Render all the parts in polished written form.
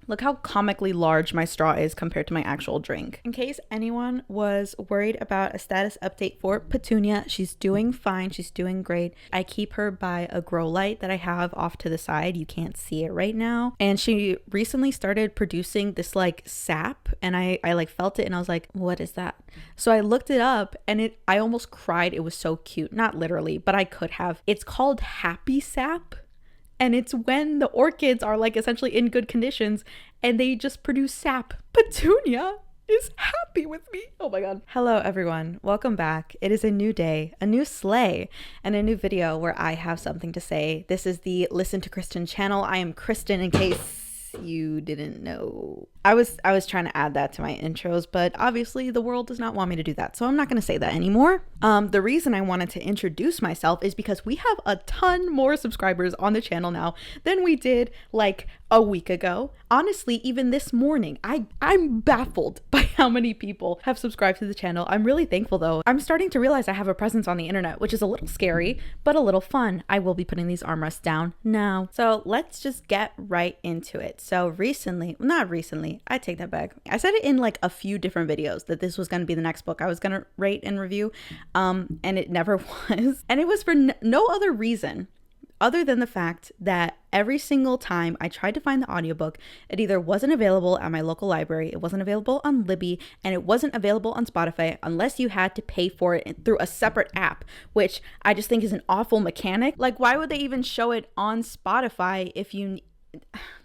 Look how comically large my straw is compared to my actual drink. In case anyone was worried about a status update for Petunia, she's doing fine. She's doing great. I keep her by a grow light that I have off to the side. You can't see it right now. And she recently started producing this like sap, and I like felt it and I was like, what is that? So I looked it up and I almost cried. It was so cute. Not literally, but I could have. It's called happy sap. And it's when the orchids are like essentially in good conditions and they just produce sap. Petunia is happy with me. Oh my God. Hello everyone. Welcome back. It is a new day, a new sleigh, and a new video where I have something to say. This is the Listen to Kristen channel. I am Kristen, in case you didn't know. I was trying to add that to my intros, but obviously the world does not want me to do that, so I'm not going to say that anymore. The reason I wanted to introduce myself is because we have a ton more subscribers on the channel now than we did like a week ago. Honestly, even this morning, I'm baffled by how many people have subscribed to the channel. I'm really thankful though. I'm starting to realize I have a presence on the internet, which is a little scary, but a little fun. I will be putting these armrests down now. So let's just get right into it. So not recently, I take that back. I said it in like a few different videos that this was going to be the next book I was going to rate and review. And it never was. And it was for no other reason other than the fact that every single time I tried to find the audiobook, it either wasn't available at my local library, it wasn't available on Libby, and it wasn't available on Spotify unless you had to pay for it through a separate app, which I just think is an awful mechanic. Like, why would they even show it on Spotify if you...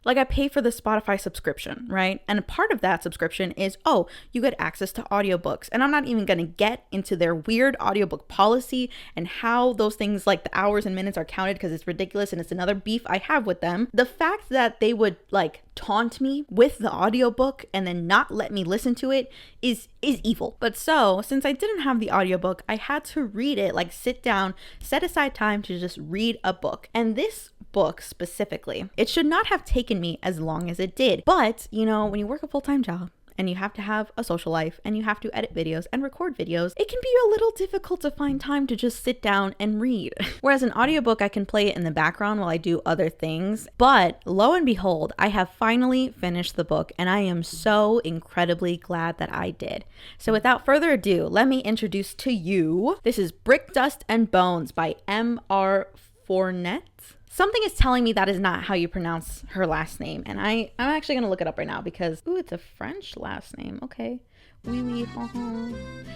Like, I pay for the Spotify subscription, right? And a part of that subscription is, oh, you get access to audiobooks. And I'm not even going to get into their weird audiobook policy and how those things like the hours and minutes are counted, because it's ridiculous and it's another beef I have with them. The fact that they would like taunt me with the audiobook and then not let me listen to it is evil. But so, since I didn't have the audiobook, I had to read it, like sit down, set aside time to just read a book. And this book specifically, it should not have taken me as long as it did. But, you know, when you work a full-time job and you have to have a social life and you have to edit videos and record videos, it can be a little difficult to find time to just sit down and read. Whereas an audiobook, I can play it in the background while I do other things. But lo and behold, I have finally finished the book and I am so incredibly glad that I did. So without further ado, let me introduce to you, this is Brick, Dust, and Bones by M.R. Fournet. Something is telling me that is not how you pronounce her last name. And I'm actually going to look it up right now because, ooh, it's a French last name. Okay. Oui, oui,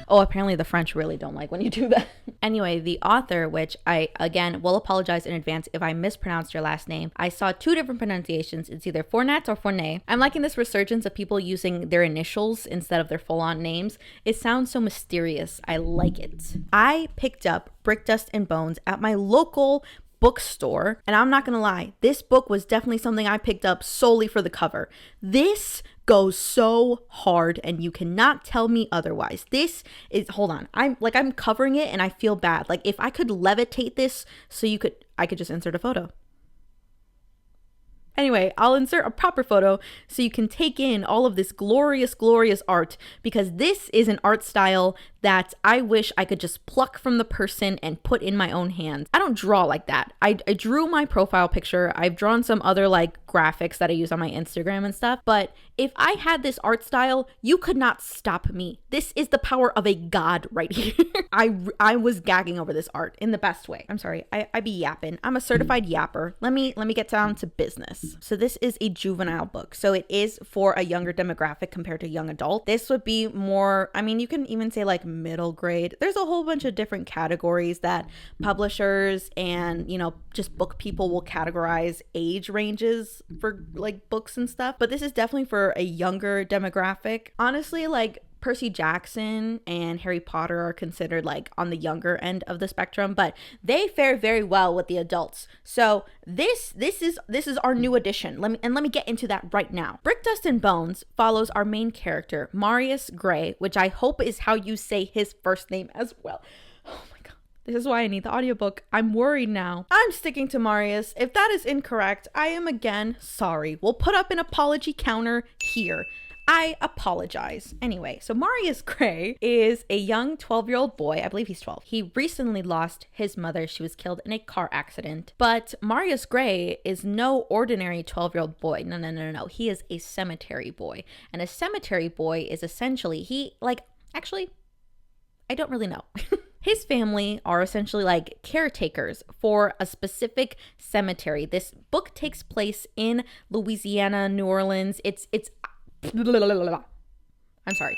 oh, apparently the French really don't like when you do that. Anyway, the author, which I, again, will apologize in advance if I mispronounced your last name. I saw two different pronunciations. It's either Fournet or Fournet. I'm liking this resurgence of people using their initials instead of their full-on names. It sounds so mysterious. I like it. I picked up Brick, Dust, and Bones at my local bookstore, and I'm not gonna lie, this book was definitely something I picked up solely for the cover. This goes so hard and you cannot tell me otherwise. This is, hold on, I'm covering it and I feel bad. Like, if I could levitate this so I could just insert a photo. Anyway, I'll insert a proper photo so you can take in all of this glorious, glorious art, because this is an art style that I wish I could just pluck from the person and put in my own hands. I don't draw like that. I drew my profile picture. I've drawn some other like graphics that I use on my Instagram and stuff. But if I had this art style, you could not stop me. This is the power of a god right here. I was gagging over this art in the best way. I'm sorry. I be yapping. I'm a certified yapper. Let me get down to business. So this is a juvenile book. So it is for a younger demographic compared to young adult. This would be more, I mean, you can even say like middle grade. There's a whole bunch of different categories that publishers and, you know, just book people will categorize age ranges for like books and stuff. But this is definitely for a younger demographic. Honestly, like Percy Jackson and Harry Potter are considered like on the younger end of the spectrum, but they fare very well with the adults. So this is our new addition. Let me get into that right now. Brick, Dust, and Bones follows our main character, Marius Gray, which I hope is how you say his first name as well. Oh my god. This is why I need the audiobook. I'm worried now. I'm sticking to Marius. If that is incorrect, I am again sorry. We'll put up an apology counter here. I apologize. Anyway, so Marius Gray is a young 12-year-old boy. I believe he's 12. He recently lost his mother. She was killed in a car accident. But Marius Gray is no ordinary 12-year-old boy. No. He is a cemetery boy. And a cemetery boy is essentially, actually, I don't really know. His family are essentially like caretakers for a specific cemetery. This book takes place in Louisiana, New Orleans. I'm sorry.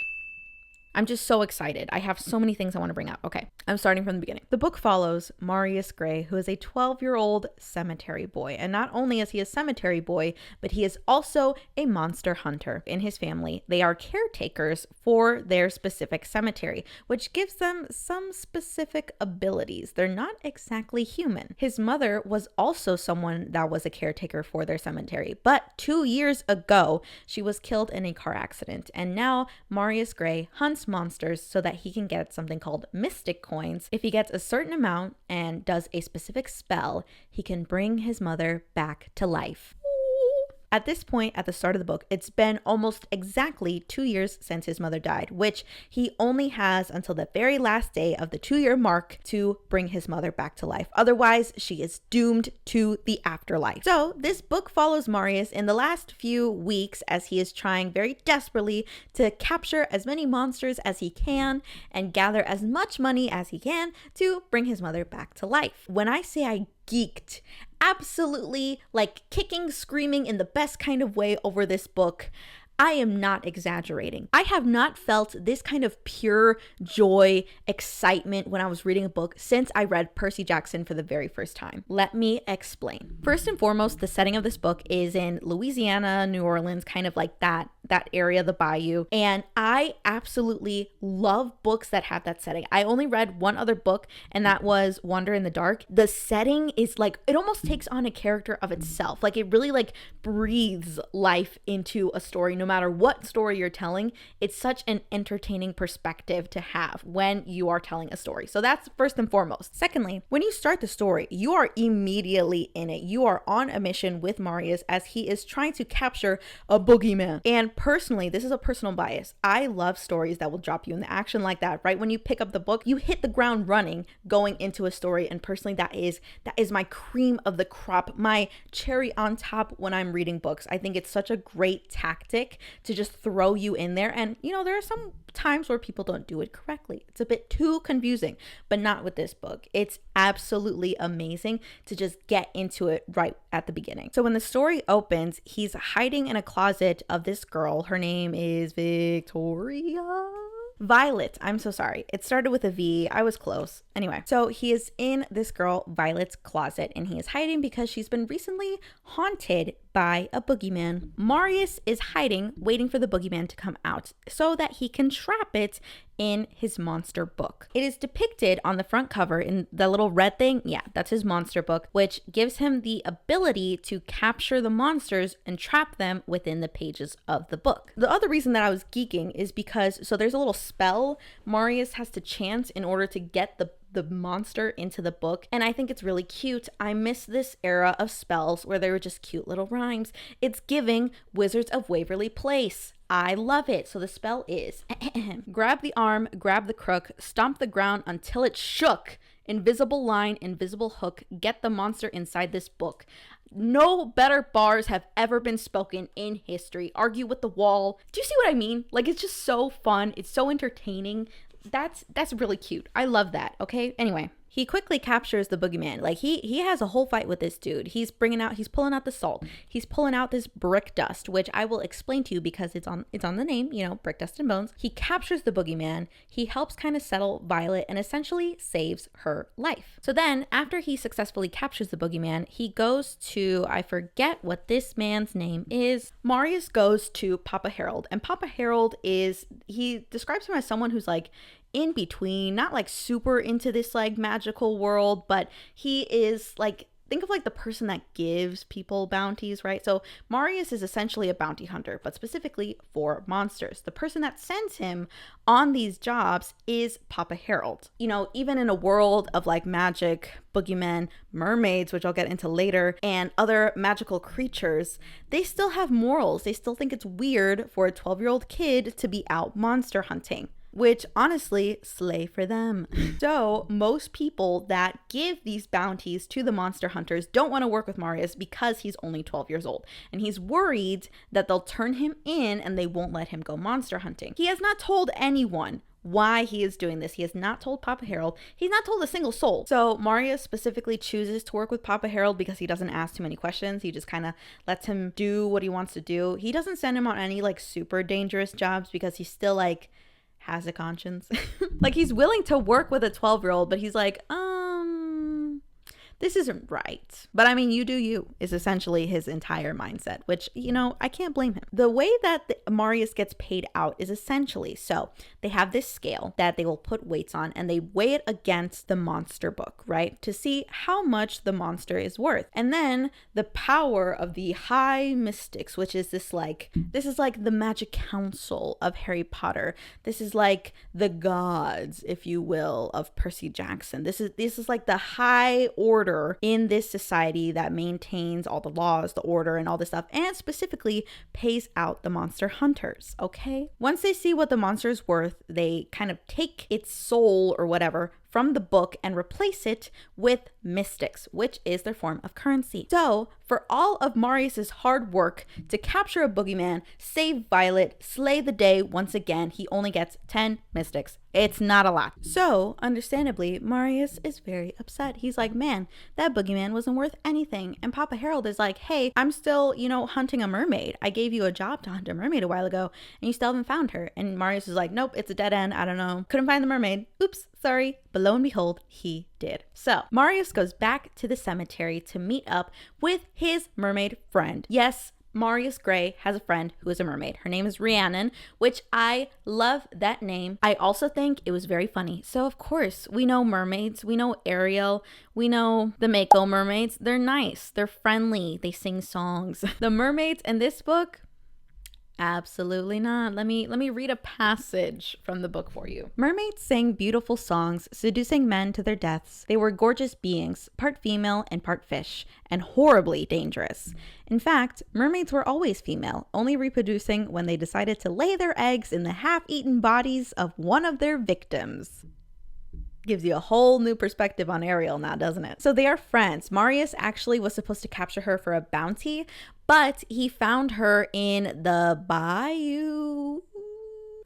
I'm just so excited. I have so many things I want to bring up. Okay, I'm starting from the beginning. The book follows Marius Gray, who is a 12-year-old cemetery boy. And not only is he a cemetery boy, but he is also a monster hunter. In his family, they are caretakers for their specific cemetery, which gives them some specific abilities. They're not exactly human. His mother was also someone that was a caretaker for their cemetery, but 2 years ago, she was killed in a car accident. And now Marius Gray hunts monsters so that he can get something called mystic coins. If he gets a certain amount and does a specific spell, he can bring his mother back to life. At this point, at the start of the book, it's been almost exactly 2 years since his mother died, which he only has until the very last day of the 2-year mark to bring his mother back to life. Otherwise, she is doomed to the afterlife. So this book follows Marius in the last few weeks as he is trying very desperately to capture as many monsters as he can and gather as much money as he can to bring his mother back to life. When I say I geeked, absolutely like kicking, screaming in the best kind of way over this book, I am not exaggerating. I have not felt this kind of pure joy, excitement when I was reading a book since I read Percy Jackson for the very first time. Let me explain. First and foremost, the setting of this book is in Louisiana, New Orleans, kind of like that area, the bayou. And I absolutely love books that have that setting. I only read one other book, and that was Wander in the Dark. The setting is like, it almost takes on a character of itself. Like it really like breathes life into a story. No matter what story you're telling, it's such an entertaining perspective to have when you are telling a story. So that's first and foremost. Secondly, when you start the story, you are immediately in it. You are on a mission with Marius as he is trying to capture a boogeyman. And personally, this is a personal bias. I love stories that will drop you in the action like that. Right when you pick up the book, you hit the ground running going into a story. And personally, that is my cream of the crop, my cherry on top when I'm reading books. I think it's such a great tactic to just throw you in there. And there are some times where people don't do it correctly. It's a bit too confusing, but not with this book. It's absolutely amazing to just get into it right at the beginning. So when the story opens, he's hiding in a closet of this girl. Her name is Violet. I'm so sorry. It started with a V. I was close. Anyway, so he is in this girl Violet's closet and he is hiding because she's been recently haunted by a boogeyman. Marius is hiding, waiting for the boogeyman to come out so that he can trap it in his monster book. It is depicted on the front cover in the little red thing. Yeah, that's his monster book, which gives him the ability to capture the monsters and trap them within the pages of the book. The other reason that I was geeking is because, so there's a little spell Marius has to chant in order to get the monster into the book, and I think it's really cute. I miss this era of spells where they were just cute little rhymes. It's giving Wizards of Waverly Place. I love it. So the spell is grab the arm, grab the crook, stomp the ground until it shook. Invisible line, invisible hook, get the monster inside this book. No better bars have ever been spoken in history. Argue with the wall. Do you see what I mean? Like, it's just so fun. It's so entertaining. That's really cute. I love that. Okay. Anyway, he quickly captures the boogeyman. Like he has a whole fight with this dude. He's pulling out the salt. He's pulling out this brick dust, which I will explain to you because it's on the name, brick dust and bones. He captures the boogeyman. He helps kind of settle Violet and essentially saves her life. So then after he successfully captures the boogeyman, he goes to, I forget what this man's name is. Marius goes to Papa Harold, and Papa Harold he describes him as someone who's like in between, not like super into this like magical world, but he is like, think of like the person that gives people bounties, right? So Marius is essentially a bounty hunter, but specifically for monsters. The person that sends him on these jobs is Papa Harold. You know, even in a world of like magic, boogeymen, mermaids, which I'll get into later, and other magical creatures, they still have morals. They still think it's weird for a 12-year-old kid to be out monster hunting, which honestly, slay for them. So most people that give these bounties to the monster hunters don't want to work with Marius because he's only 12 years old. And he's worried that they'll turn him in and they won't let him go monster hunting. He has not told anyone why he is doing this. He has not told Papa Harold. He's not told a single soul. So Marius specifically chooses to work with Papa Harold because he doesn't ask too many questions. He just kind of lets him do what he wants to do. He doesn't send him on any like super dangerous jobs because he's still like has a conscience. Like he's willing to work with a 12-year-old, but he's like, this isn't right. But I mean, you do you is essentially his entire mindset, which, you know, I can't blame him. The way that Marius gets paid out is essentially, so they have this scale that they will put weights on and they weigh it against the monster book, right? To see how much the monster is worth. And then the power of the high mystics, which is this is like the magic council of Harry Potter. This is like the gods, if you will, of Percy Jackson. This is like the high order in this society that maintains all the laws, the order, and all this stuff, and specifically pays out the monster hunters, okay? Once they see what the monster is worth, they kind of take its soul or whatever from the book and replace it with mystics, which is their form of currency. So for all of Marius's hard work to capture a boogeyman, save Violet, slay the day once again, he only gets 10 mystics. It's not a lot. So understandably, Marius is very upset. He's like, man, that boogeyman wasn't worth anything. And Papa Harold is like, hey, I'm still, hunting a mermaid. I gave you a job to hunt a mermaid a while ago and you still haven't found her. And Marius is like, nope, it's a dead end. I don't know. Couldn't find the mermaid. Oops, sorry. But lo and behold, he did. So Marius goes back to the cemetery to meet up with his mermaid friend. Yes, Marius Gray has a friend who is a mermaid. Her name is Rhiannon, which I love that name. I also think it was very funny. So of course, we know mermaids. We know Ariel. We know the Mako mermaids. They're nice. They're friendly. They sing songs. The mermaids in this book, absolutely not. Let me read a passage from the book for you. Mermaids sang beautiful songs, seducing men to their deaths. They were gorgeous beings, part female and part fish, and horribly dangerous. In fact, mermaids were always female, only reproducing when they decided to lay their eggs in the half-eaten bodies of one of their victims. Gives you a whole new perspective on Ariel now, doesn't it? So they are friends. Marius actually was supposed to capture her for a bounty, but he found her in the bayou.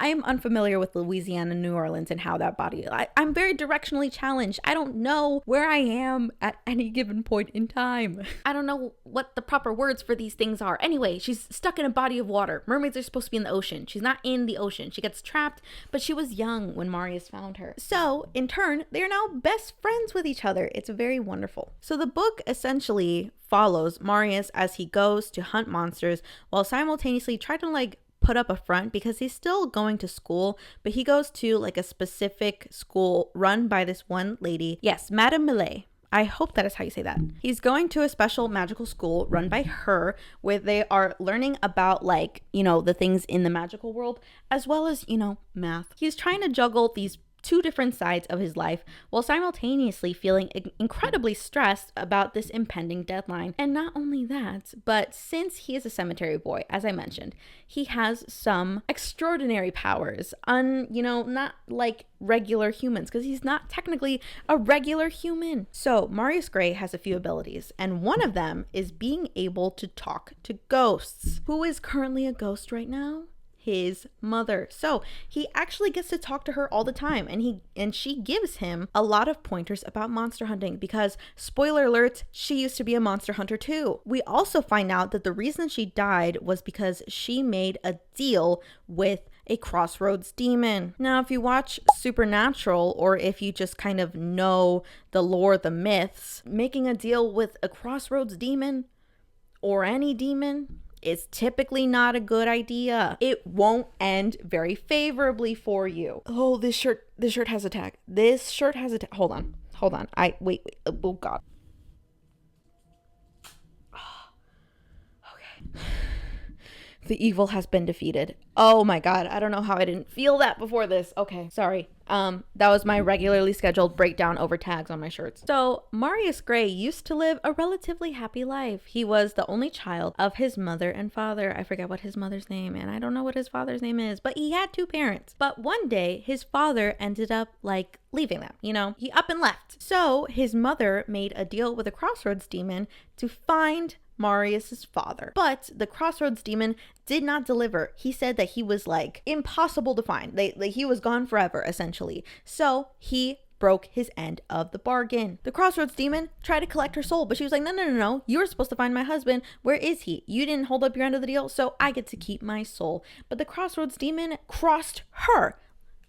I am unfamiliar with Louisiana, New Orleans, and how that body. I'm very directionally challenged. I don't know where I am at any given point in time. I don't know what the proper words for these things are. Anyway, she's stuck in a body of water. Mermaids are supposed to be in the ocean. She's not in the ocean. She gets trapped, but she was young when Marius found her. So, in turn, they are now best friends with each other. It's very wonderful. So the book essentially follows Marius as he goes to hunt monsters while simultaneously trying to put up a front because he's still going to school, but he goes to a specific school run by this one lady. Yes, Madame Millet. I hope that is how you say that. He's going to a special magical school run by her where they are learning about the things in the magical world as well as, math. He's trying to juggle these two different sides of his life while simultaneously feeling incredibly stressed about this impending deadline. And not only that, but since he is a cemetery boy, as I mentioned, he has some extraordinary powers not like regular humans because he's not technically a regular human. So Marius Gray has a few abilities, and one of them is being able to talk to ghosts. Who is currently a ghost right now? His mother. So he actually gets to talk to her all the time, and she gives him a lot of pointers about monster hunting because, spoiler alert, she used to be a monster hunter too. We also find out that the reason she died was because she made a deal with a crossroads demon. Now, if you watch Supernatural, or if you just kind of know the lore, the myths, making a deal with a crossroads demon or any demon is typically not a good idea. It won't end very favorably for you. Oh, this shirt has a tag. Hold on. Wait. Oh God. The evil has been defeated. Oh my god, I don't know how I didn't feel that before this. Okay, sorry. That was my regularly scheduled breakdown over tags on my shirts. So, Marius Gray used to live a relatively happy life. He was the only child of his mother and father. I forget what his mother's name, and I don't know what his father's name is, but he had 2 parents. But one day, his father ended up, like, leaving them. You know, he up and left. So, his mother made a deal with a crossroads demon to find Marius's father. But the crossroads demon did not deliver. He said that he was like impossible to find. He was gone forever, essentially. So he broke his end of the bargain. The crossroads demon tried to collect her soul, but she was like, no. You were supposed to find my husband. Where is he? You didn't hold up your end of the deal, so I get to keep my soul. But the crossroads demon crossed her.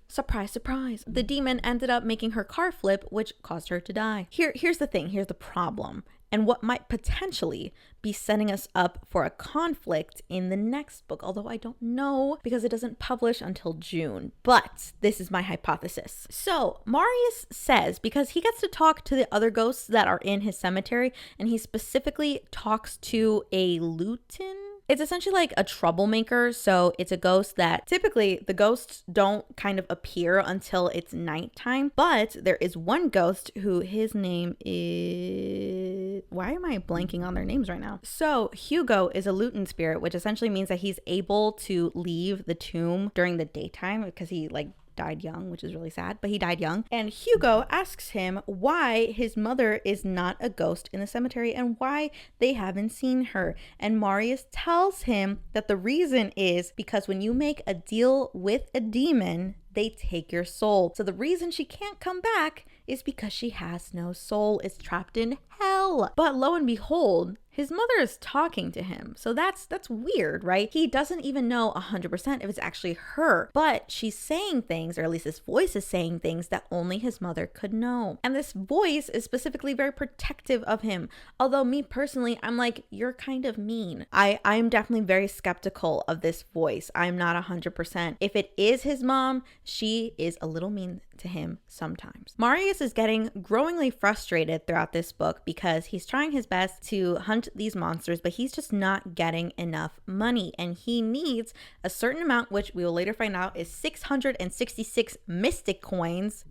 Surprise, surprise. The demon ended up making her car flip, which caused her to die. Here's the thing. Here's the problem. And what might potentially be setting us up for a conflict in the next book, although I don't know because it doesn't publish until June. But this is my hypothesis. So Marius says, because he gets to talk to the other ghosts that are in his cemetery, and he specifically talks to a lutin. It's essentially like a troublemaker. So it's a ghost that typically the ghosts don't kind of appear until it's nighttime. But there is one ghost who his name is... Why am I blanking on their names right now? So Hugo is a lutin spirit, which essentially means that he's able to leave the tomb during the daytime because he died young, which is really sad, but he died young. And Hugo asks him why his mother is not a ghost in the cemetery and why they haven't seen her. And Marius tells him that the reason is because when you make a deal with a demon, they take your soul. So the reason she can't come back is because she has no soul, is trapped in hell. But lo and behold, his mother is talking to him. So that's weird, right? He doesn't even know 100% if it's actually her, but she's saying things, or at least his voice is saying things that only his mother could know. And this voice is specifically very protective of him. Although me personally, I'm like, you're kind of mean. I'm definitely very skeptical of this voice. I'm not 100%. If it is his mom, she is a little mean to him sometimes. Marius is getting growingly frustrated throughout this book because he's trying his best to hunt these monsters, but he's just not getting enough money, and he needs a certain amount, which we will later find out is 666 mystic coins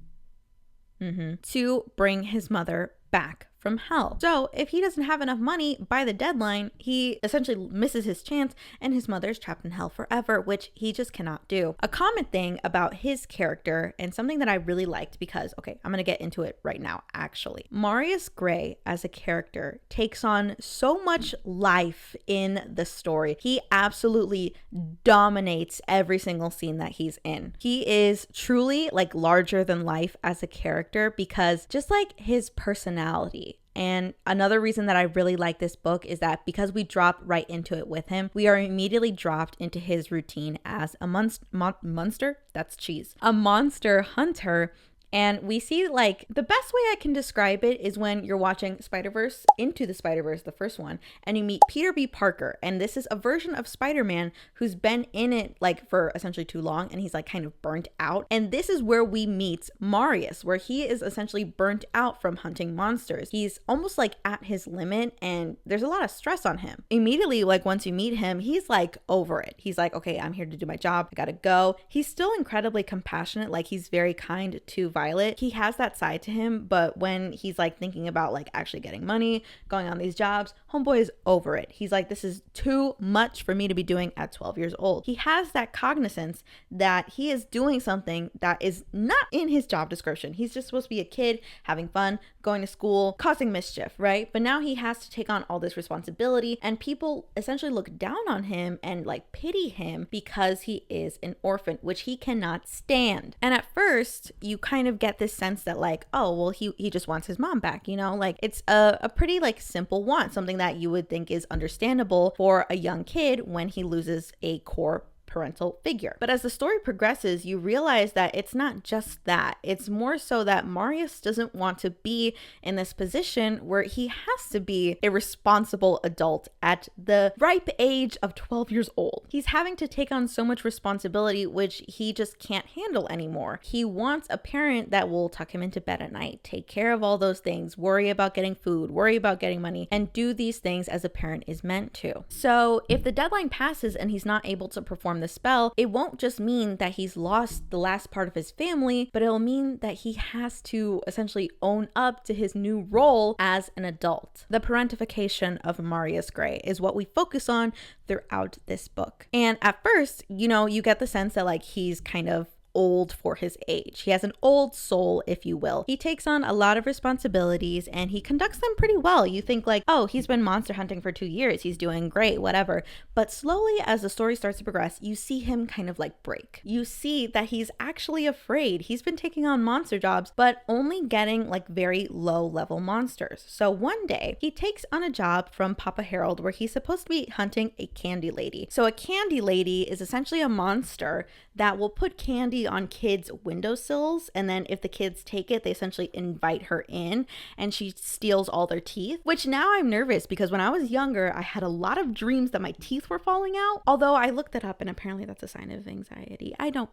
to bring his mother back from hell. So if he doesn't have enough money by the deadline, he essentially misses his chance and his mother's trapped in hell forever, which he just cannot do. A common thing about his character, and something that I really liked because, okay, I'm gonna get into it right now actually. Marius Gray as a character takes on so much life in the story. He absolutely dominates every single scene that he's in. He is truly like larger than life as a character because just like his personality. And another reason that I really like this book is that because we drop right into it with him, we are immediately dropped into his routine as a monster. That's cheese. A monster hunter. And we see, like, the best way I can describe it is when you're watching Spider-Verse, Into the Spider-Verse, the first one, and you meet Peter B. Parker. And this is a version of Spider-Man who's been in it, like, for essentially too long, and he's, like, kind of burnt out. And this is where we meet Marius, where he is essentially burnt out from hunting monsters. He's almost, like, at his limit, and there's a lot of stress on him. Immediately, like, once you meet him, he's, like, over it. He's like, okay, I'm here to do my job. I gotta go. He's still incredibly compassionate. Like, he's very kind to Violet. He has that side to him, but when he's like thinking about like actually getting money, going on these jobs, homeboy is over it. He's like, this is too much for me to be doing at 12 years old. He has that cognizance that he is doing something that is not in his job description. He's just supposed to be a kid having fun, going to school, causing mischief, right? But now he has to take on all this responsibility, and people essentially look down on him and like pity him because he is an orphan, which he cannot stand. And at first you kind of get this sense that like, oh, well, he just wants his mom back, you know, like it's a pretty like simple want, something that you would think is understandable for a young kid when he loses a core parental figure. But as the story progresses, you realize that it's not just that. It's more so that Marius doesn't want to be in this position where he has to be a responsible adult at the ripe age of 12 years old. He's having to take on so much responsibility, which he just can't handle anymore. He wants a parent that will tuck him into bed at night, take care of all those things, worry about getting food, worry about getting money, and do these things as a parent is meant to. So if the deadline passes and he's not able to perform the spell, it won't just mean that he's lost the last part of his family, but it'll mean that he has to essentially own up to his new role as an adult. The parentification of Marius Gray is what we focus on throughout this book. And at first, you get the sense that like he's kind of old for his age. He has an old soul, if you will. He takes on a lot of responsibilities and he conducts them pretty well. You think like, oh, he's been monster hunting for 2 years. He's doing great, whatever. But slowly as the story starts to progress, you see him kind of like break. You see that he's actually afraid. He's been taking on monster jobs, but only getting like very low level monsters. So one day he takes on a job from Papa Harold where he's supposed to be hunting a candy lady. So a candy lady is essentially a monster that will put candy on kids' windowsills, and then if the kids take it, they essentially invite her in and she steals all their teeth, which now I'm nervous because when I was younger, I had a lot of dreams that my teeth were falling out. Although I looked it up and apparently that's a sign of anxiety. I don't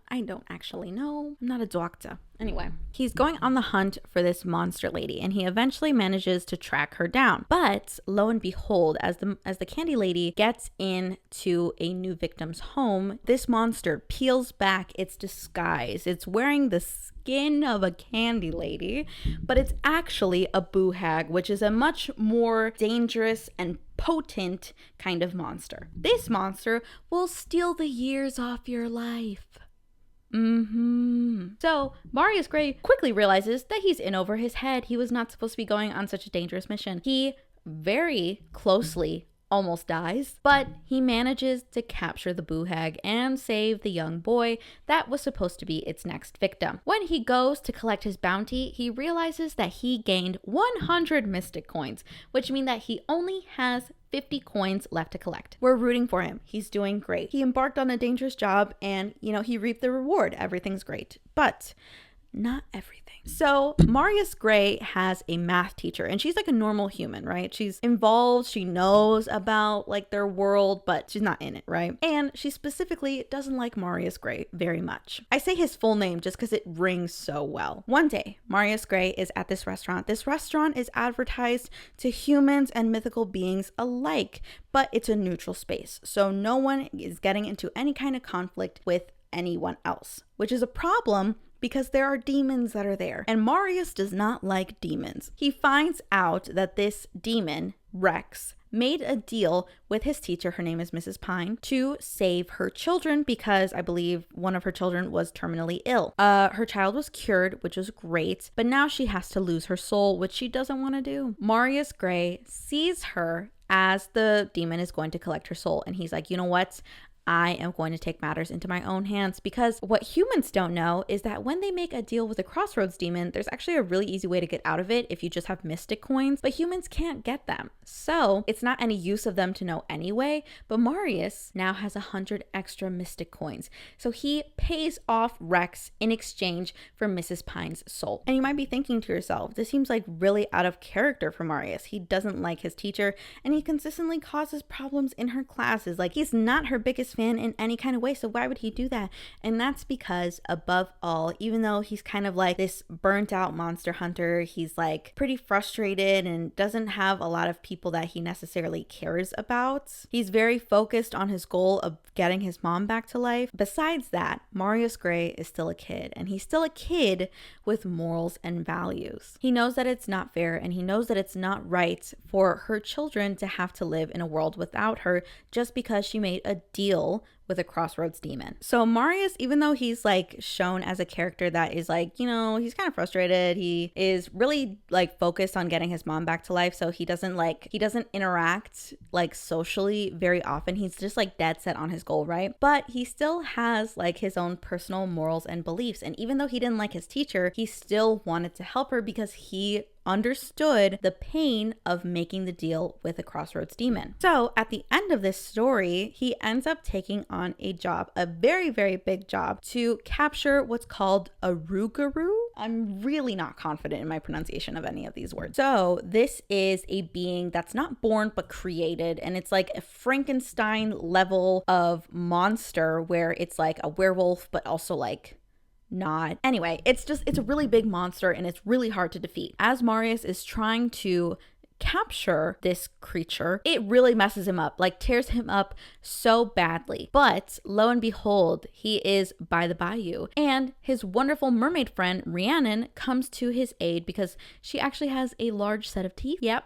actually know. I'm not a doctor. Anyway, he's going on the hunt for this monster lady and he eventually manages to track her down. But lo and behold, as the candy lady gets into a new victim's home, this monster peels back its disguise. It's wearing the skin of a candy lady, but it's actually a boo hag, which is a much more dangerous and potent kind of monster. This monster will steal the years off your life. So Marius Gray quickly realizes that he's in over his head. He was not supposed to be going on such a dangerous mission. He very closely almost dies, but he manages to capture the boo hag and save the young boy that was supposed to be its next victim. When he goes to collect his bounty, he realizes that he gained 100 mystic coins, which means that he only has 50 coins left to collect. We're rooting for him. He's doing great. He embarked on a dangerous job and, he reaped the reward. Everything's great, but not everything. So Marius Gray has a math teacher and she's like a normal human, right? She's involved. She knows about like their world, but she's not in it, right? And she specifically doesn't like Marius Gray very much. I say his full name just because it rings so well. One day, Marius Gray is at this restaurant. This restaurant is advertised to humans and mythical beings alike, but it's a neutral space. So no one is getting into any kind of conflict with anyone else, which is a problem because there are demons that are there. And Marius does not like demons. He finds out that this demon, Rex, made a deal with his teacher, her name is Mrs. Pine, to save her children because I believe one of her children was terminally ill. Her child was cured, which was great, but now she has to lose her soul, which she doesn't want to do. Marius Gray sees her as the demon is going to collect her soul, and he's like, you know what? I am going to take matters into my own hands, because what humans don't know is that when they make a deal with a crossroads demon, there's actually a really easy way to get out of it if you just have mystic coins, but humans can't get them. So it's not any use of them to know anyway, but Marius now has 100 extra mystic coins. So he pays off Rex in exchange for Mrs. Pine's soul. And you might be thinking to yourself, this seems like really out of character for Marius. He doesn't like his teacher and he consistently causes problems in her classes. Like, he's not her biggest fan in any kind of way, so why would he do that? And that's because, above all, even though he's kind of like this burnt out monster hunter, he's like pretty frustrated and doesn't have a lot of people that he necessarily cares about. He's very focused on his goal of getting his mom back to life. Besides that, Marius Gray is still a kid, and he's still a kid with morals and values. He knows that it's not fair, and he knows that it's not right for her children to have to live in a world without her just because she made a deal with a crossroads demon. So Marius, even though he's like shown as a character that is like, he's kind of frustrated, he is really like focused on getting his mom back to life. So he doesn't interact like socially very often. He's just like dead set on his goal, right? But he still has like his own personal morals and beliefs. And even though he didn't like his teacher, he still wanted to help her because he understood the pain of making the deal with a crossroads demon. So at the end of this story, he ends up taking on a job, a very, very big job, to capture what's called a rougarou. I'm really not confident in my pronunciation of any of these words. So this is a being that's not born but created, and it's like a Frankenstein level of monster where it's like a werewolf but also like not. Anyway, it's a really big monster and it's really hard to defeat. As Marius is trying to capture this creature, it really messes him up, like tears him up so badly. But lo and behold, he is by the bayou, and his wonderful mermaid friend Rhiannon comes to his aid because she actually has a large set of teeth. Yep,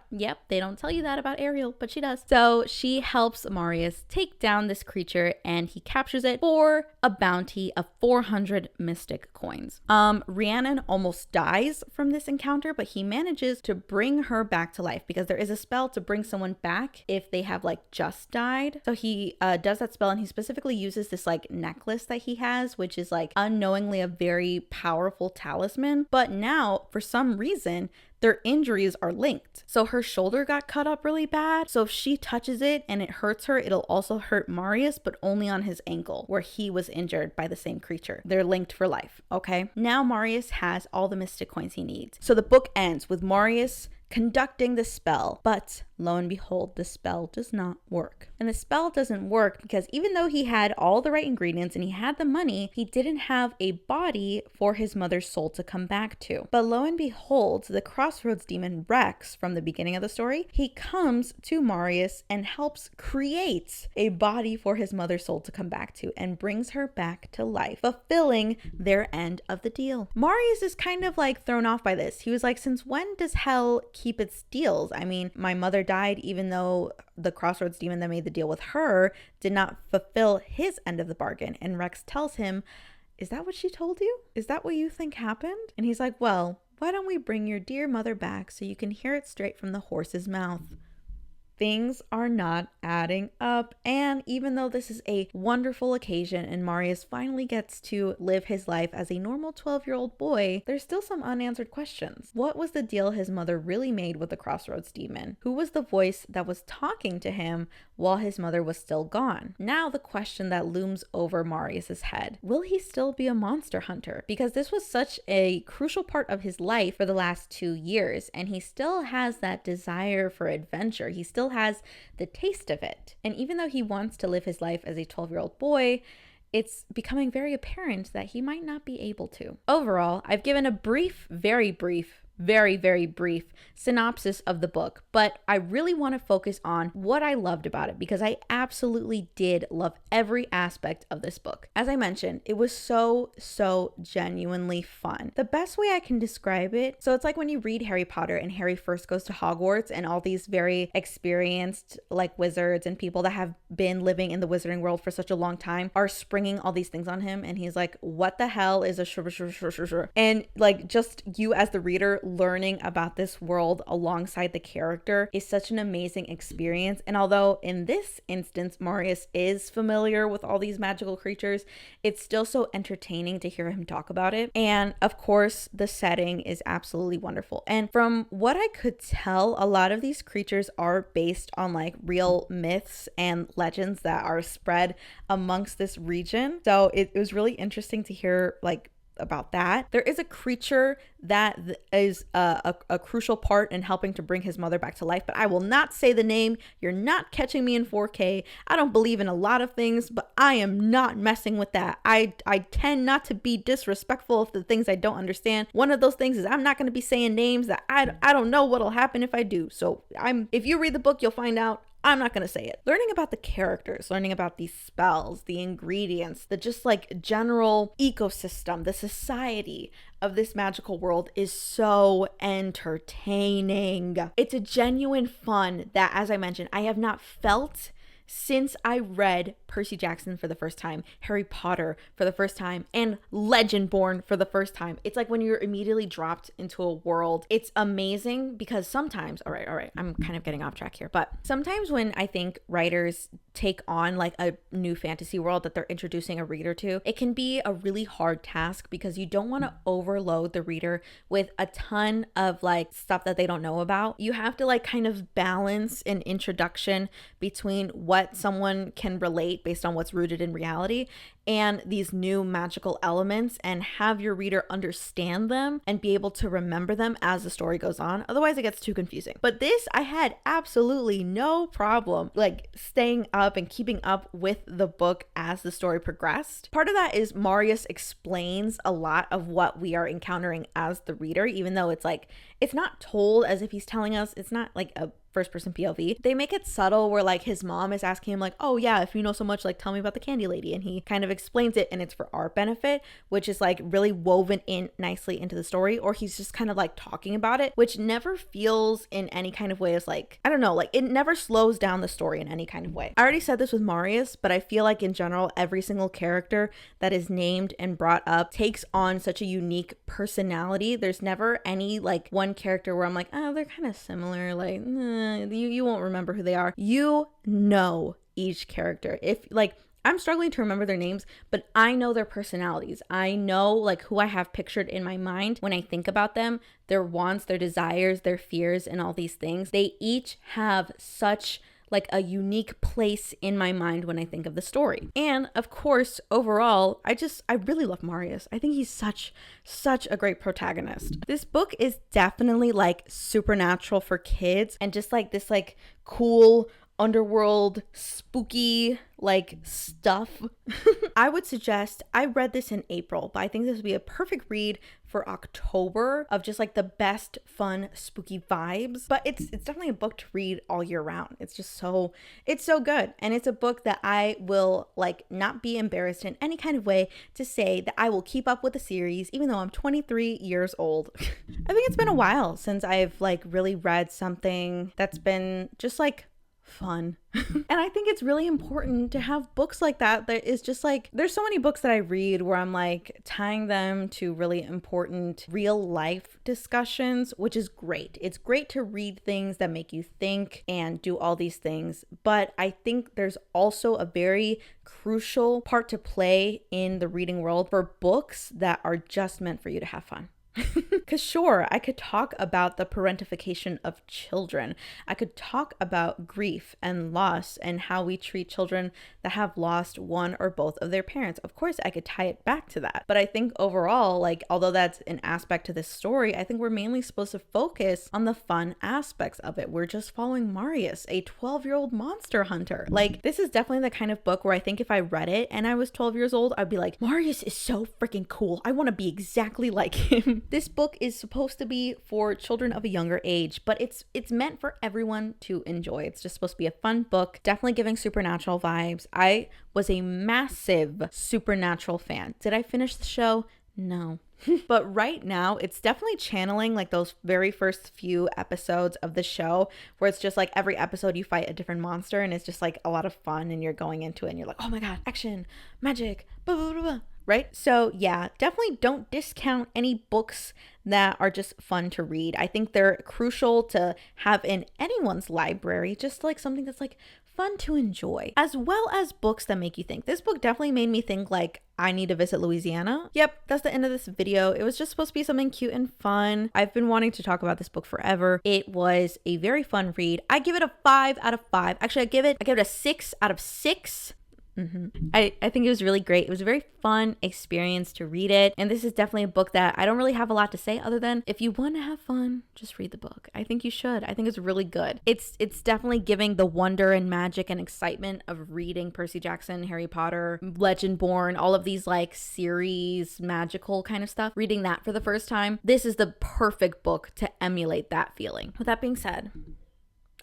they don't tell you that about Ariel, but she does. So she helps Marius take down this creature, and he captures it for a bounty of 400 mystic coins. Rhiannon almost dies from this encounter, but he manages to bring her back to life, because there is a spell to bring someone back if they have like just died. So he does that spell, and he specifically uses this like necklace that he has, which is like unknowingly a very powerful talisman. But now for some reason their injuries are linked. So her shoulder got cut up really bad. So if she touches it and it hurts her, it'll also hurt Marius, but only on his ankle where he was injured by the same creature. They're linked for life. Okay. Now Marius has all the mystic coins he needs. So the book ends with Marius conducting the spell, but lo and behold, the spell does not work. And the spell doesn't work because even though he had all the right ingredients and he had the money, he didn't have a body for his mother's soul to come back to. But lo and behold, the crossroads demon Rex from the beginning of the story, he comes to Marius and helps create a body for his mother's soul to come back to and brings her back to life, fulfilling their end of the deal. Marius is kind of like thrown off by this. He was like, since when does hell keep its deals? I mean, my mother died even though the crossroads demon that made the deal with her did not fulfill his end of the bargain. And Rex tells him, is that what she told you? Is that what you think happened? And he's like, well, why don't we bring your dear mother back so you can hear it straight from the horse's mouth? Things are not adding up. And even though this is a wonderful occasion and Marius finally gets to live his life as a normal 12-year-old boy, there's still some unanswered questions. What was the deal his mother really made with the crossroads demon? Who was the voice that was talking to him while his mother was still gone? Now the question that looms over Marius's head, will he still be a monster hunter? Because this was such a crucial part of his life for the last 2 years, and he still has that desire for adventure. He still has the taste of it. And even though he wants to live his life as a 12-year-old boy, it's becoming very apparent that he might not be able to. Overall, I've given a brief, very brief synopsis of the book, but I really want to focus on what I loved about it because I absolutely did love every aspect of this book. As I mentioned, it was so genuinely fun. The best way I can describe it, so it's like when you read Harry Potter and Harry first goes to Hogwarts and all these very experienced like wizards and people that have been living in the wizarding world for such a long time are springing all these things on him, and he's like, what the hell is a and like just you as the reader learning about this world alongside the character is such an amazing experience. And although in this instance Marius is familiar with all these magical creatures, it's still so entertaining to hear him talk about it. And of course the setting is absolutely wonderful, and from what I could tell, a lot of these creatures are based on like real myths and legends that are spread amongst this region. So it was really interesting to hear like about that. There is a creature that is a crucial part in helping to bring his mother back to life, but I will not say the name. You're not catching me in 4K. I don't believe in a lot of things, but I am not messing with that. I tend not to be disrespectful of the things I don't understand. One of those things is I'm not going to be saying names that I don't know what'll happen if I do. So if you read the book, you'll find out. I'm not going to say it. Learning about the characters, learning about these spells, the ingredients, the just like general ecosystem, the society of this magical world is so entertaining. It's a genuine fun that, as I mentioned, I have not felt since I read Percy Jackson for the first time, Harry Potter for the first time, and Legendborn for the first time. It's like when you're immediately dropped into a world. It's amazing because sometimes, all right, I'm kind of getting off track here, but sometimes when I think writers take on like a new fantasy world that they're introducing a reader to, it can be a really hard task because you don't want to overload the reader with a ton of like stuff that they don't know about. You have to like kind of balance an introduction between what what someone can relate based on what's rooted in reality and these new magical elements, and have your reader understand them and be able to remember them as the story goes on. Otherwise it gets too confusing. But this, I had absolutely no problem like staying up and keeping up with the book as the story progressed. Part of that is Marius explains a lot of what we are encountering as the reader, even though it's like, it's not told as if he's telling us. It's not like a first person POV. They make it subtle where like his mom is asking him like, oh yeah, if you know so much, like tell me about the candy lady, and he kind of explains it, and it's for our benefit, which is like really woven in nicely into the story. Or he's just kind of like talking about it, which never feels in any kind of way as like, I don't know, like it never slows down the story in any kind of way. I already said this with Marius, but I feel like in general every single character that is named and brought up takes on such a unique personality. There's never any like one character where I'm like, oh, they're kind of similar, like you won't remember who they are. You know each character. If like, I'm struggling to remember their names, but I know their personalities. I know like who I have pictured in my mind when I think about them, their wants, their desires, their fears, and all these things. They each have such like a unique place in my mind when I think of the story. And of course, overall, I really love Marius. I think he's such a great protagonist. This book is definitely like supernatural for kids, and just like this like cool underworld spooky like stuff. I would suggest, I read this in April, but I think this would be a perfect read for October of just like the best fun spooky vibes. But it's definitely a book to read all year round. It's so good. And it's a book that I will like not be embarrassed in any kind of way to say that I will keep up with the series even though I'm 23 years old. I think it's been a while since I've like really read something that's been just like fun. And I think it's really important to have books like that is just like, there's so many books that I read where I'm like tying them to really important real life discussions, which is great. It's great to read things that make you think and do all these things, but I think there's also a very crucial part to play in the reading world for books that are just meant for you to have fun. Because sure, I could talk about the parentification of children. I could talk about grief and loss and how we treat children that have lost one or both of their parents. Of course, I could tie it back to that. But I think overall, like, although that's an aspect to this story, I think we're mainly supposed to focus on the fun aspects of it. We're just following Marius, a 12-year-old monster hunter. Like, this is definitely the kind of book where I think if I read it and I was 12 years old, I'd be like, Marius is so freaking cool. I want to be exactly like him. This book is supposed to be for children of a younger age, but it's meant for everyone to enjoy. It's just supposed to be a fun book, definitely giving supernatural vibes. I was a massive Supernatural fan. Did I finish the show? No. But right now, it's definitely channeling like those very first few episodes of the show where it's just like every episode you fight a different monster and it's just like a lot of fun and you're going into it and you're like, oh my God, action, magic, blah, blah, blah, blah. Right? So yeah, definitely don't discount any books that are just fun to read. I think they're crucial to have in anyone's library, just like something that's like fun to enjoy, as well as books that make you think. This book definitely made me think like, I need to visit Louisiana. Yep, that's the end of this video. It was just supposed to be something cute and fun. I've been wanting to talk about this book forever. It was a very fun read. I give it a 5 out of 5. Actually, I give it a 6 out of 6. I think it was really great. It was a very fun experience to read it. And this is definitely a book that I don't really have a lot to say other than if you want to have fun, just read the book. I think you should. I think it's really good. It's definitely giving the wonder and magic and excitement of reading Percy Jackson, Harry Potter, Legendborn, all of these like series, magical kind of stuff. Reading that for the first time, this is the perfect book to emulate that feeling. With that being said,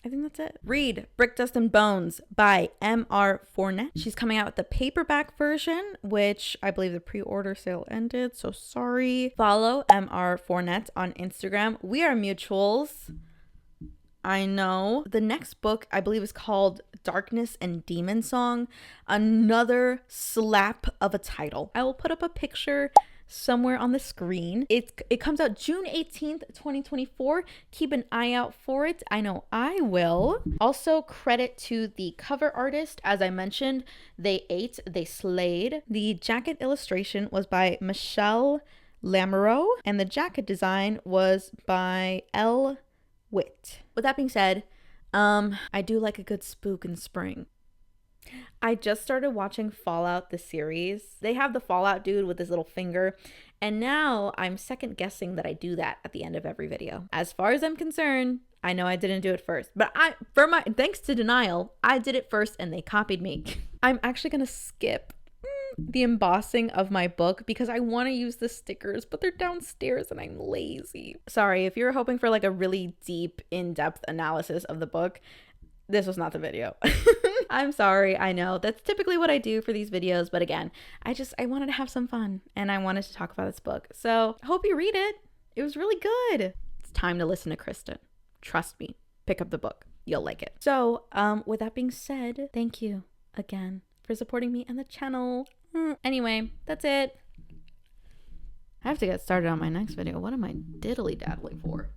I think that's it. Read Brick, Dust, and Bones by M.R. Fournet. She's coming out with the paperback version, which I believe the pre-order sale ended, so sorry. Follow M.R. Fournet on Instagram. We are mutuals. I know. The next book I believe is called Darkness and Demon Song. Another slap of a title. I will put up a picture somewhere on the screen. It comes out June 18th, 2024. Keep an eye out for it. I know I will. Also, credit to the cover artist. As I mentioned, they slayed. The jacket illustration was by Michelle Lamoureux, and the jacket design was by L. Witt. With that being said, I do like a good spook in spring. I just started watching Fallout the series. They have the Fallout dude with his little finger, and now I'm second guessing that I do that at the end of every video. As far as I'm concerned, I know I didn't do it first, but thanks to denial, I did it first and they copied me. I'm actually gonna skip the embossing of my book because I want to use the stickers, but they're downstairs and I'm lazy. Sorry, if you're hoping for like a really deep, in-depth analysis of the book, this was not the video. I'm sorry, I know that's typically what I do for these videos, but again, I wanted to have some fun and I wanted to talk about this book. So I hope you read it. It was really good. It's time to listen to Kristen. Trust me, pick up the book. You'll like it. So with that being said, thank you again for supporting me and the channel. Anyway, that's it. I have to get started on my next video. What am I diddly daddling for?